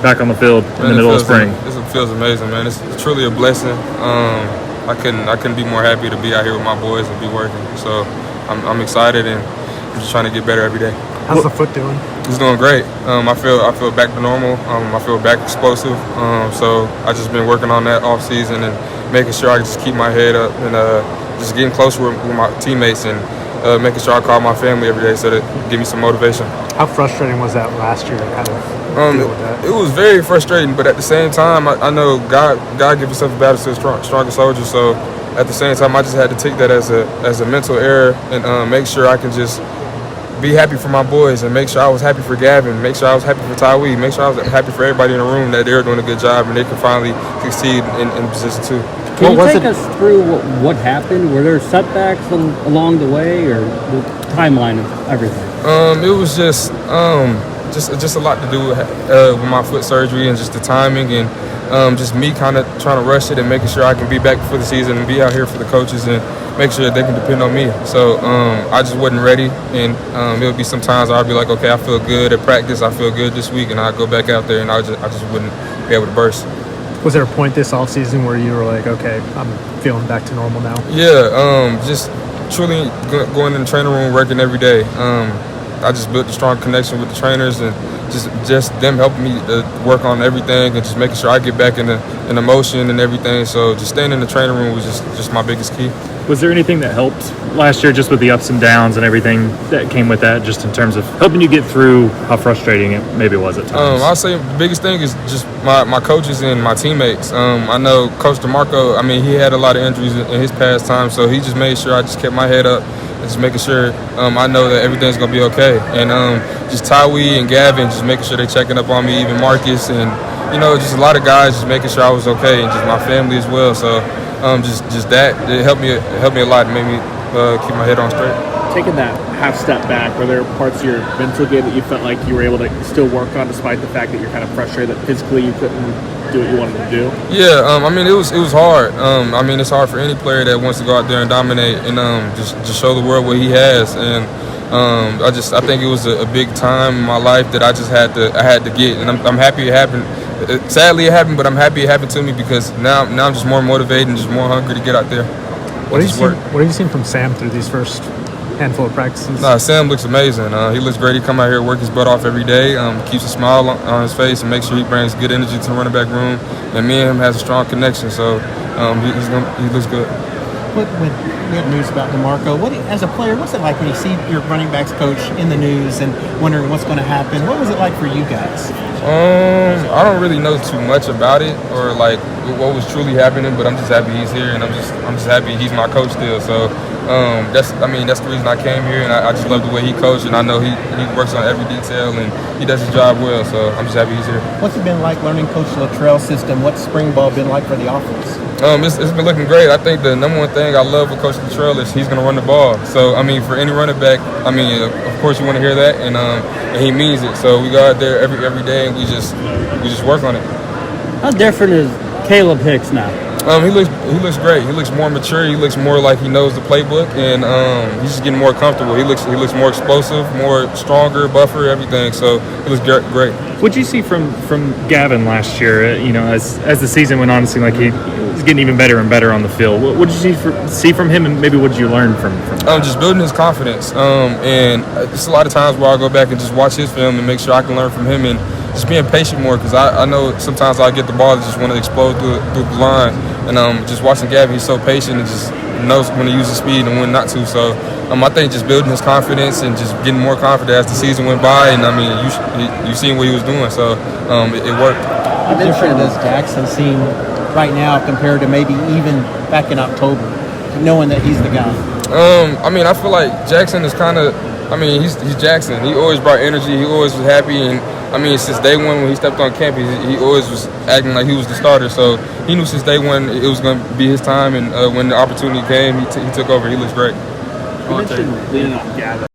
back on the field in the middle of spring? It feels amazing, man. It's truly a blessing. I couldn't be more happy to be out here with my boys and be working. So I'm excited, and I'm just trying to get better every day. How's the foot doing? It's doing great. I feel back to normal. I feel back explosive. So I just been working on that off season and making sure I just keep my head up and just getting closer with my teammates and making sure I call my family every day so that give me some motivation. How frustrating was that last year to kind of deal with that? It was very frustrating, but at the same time, I know God gives himself a battle to the stronger soldier. So at the same time, I just had to take that as a mental error and make sure I can just be happy for my boys and make sure I was happy for Gavin, make sure I was happy for Tywee, make sure I was happy for everybody in the room that they were doing a good job and they can finally succeed in position 2. Can you take us through what happened? Were there setbacks along the way, or the timeline of everything? It was just a lot to do with my foot surgery and just the timing and just me kind of trying to rush it and making sure I can be back for the season and be out here for the coaches and make sure that they can depend on me. So I just wasn't ready, and it would be sometimes I'd be like, okay, I feel good at practice, I feel good this week, and I'd go back out there and I just wouldn't be able to burst. Was there a point this offseason where you were like, okay, I'm feeling back to normal now? Yeah, just truly going in the training room, working every day. I just built a strong connection with the trainers and just them helping me to work on everything and just making sure I get back in the motion and everything. So just staying in the training room was just my biggest key. Was there anything that helped last year, just with the ups and downs and everything that came with that, just in terms of helping you get through how frustrating it maybe was at times? I'll say the biggest thing is just my coaches and my teammates. I know Coach DeMarco, he had a lot of injuries in his past time, so he just made sure I just kept my head up and just making sure I know that everything's going to be okay. And just Tywee and Gavin, just making sure they're checking up on me, even Marcus, and, just a lot of guys just making sure I was okay, and just my family as well. So just that, it helped me a lot. It made me keep my head on straight. Taking that half step back, were there parts of your mental game that you felt like you were able to still work on despite the fact that you're kind of frustrated that physically you couldn't do what you wanted to do? Yeah, it was hard. It's hard for any player that wants to go out there and dominate and just show the world what he has. And I think it was a big time in my life that I had to get, and I'm happy it happened. Sadly it happened, but I'm happy it happened to me because now I'm just more motivated and just more hungry to get out there. What have you seen from Sam through these first handful of practices? Sam looks amazing. He looks great. He come out here, work his butt off every day, keeps a smile on his face, and make sure he brings good energy to the running back room. And me and him has a strong connection, so he looks good. When we had news about DeMarco, as a player, what's it like when you see your running backs coach in the news and wondering what's going to happen? What was it like for you guys? I don't really know too much about it or like what was truly happening, but I'm just happy he's here, and I'm just happy he's my coach still. So that's the reason I came here, and I just love the way he coaches, and I know he works on every detail and he does his job well. So I'm just happy he's here. What's it been like learning Coach Luttrell's system? What's spring ball been like for the offense? It's been looking great. I think the number one thing I love with Coach Luttrell is he's going to run the ball. So, for any running back, of course you want to hear that, and he means it. So we go out there every day and we just work on it. How different is Caleb Hicks now? He looks great. He looks more mature. He looks more like he knows the playbook, and he's just getting more comfortable. He looks more explosive, more stronger, buffer, everything. So he looks great. What'd you see from Gavin last year? As the season went on, it seemed like he was getting even better and better on the field. What did you see from him, and maybe what did you learn from him? Just building his confidence. And just a lot of times where I go back and just watch his film and make sure I can learn from him, and just being patient more, because I know sometimes I get the ball and just want to explode through the line. And just watching Gavin, he's so patient and just knows when to use his speed and when not to. So I think just building his confidence and just getting more confident as the season went by. And you seen what he was doing, so it worked. How different does Jackson seem right now compared to maybe even back in October, knowing that he's the guy? I feel like Jackson is kind of, he's Jackson. He always brought energy. He always was happy, and since day one when he stepped on campus, he always was acting like he was the starter. So he knew since day one it was going to be his time, and when the opportunity came, he took over. He looks great. You mentioned leaning on Gavin.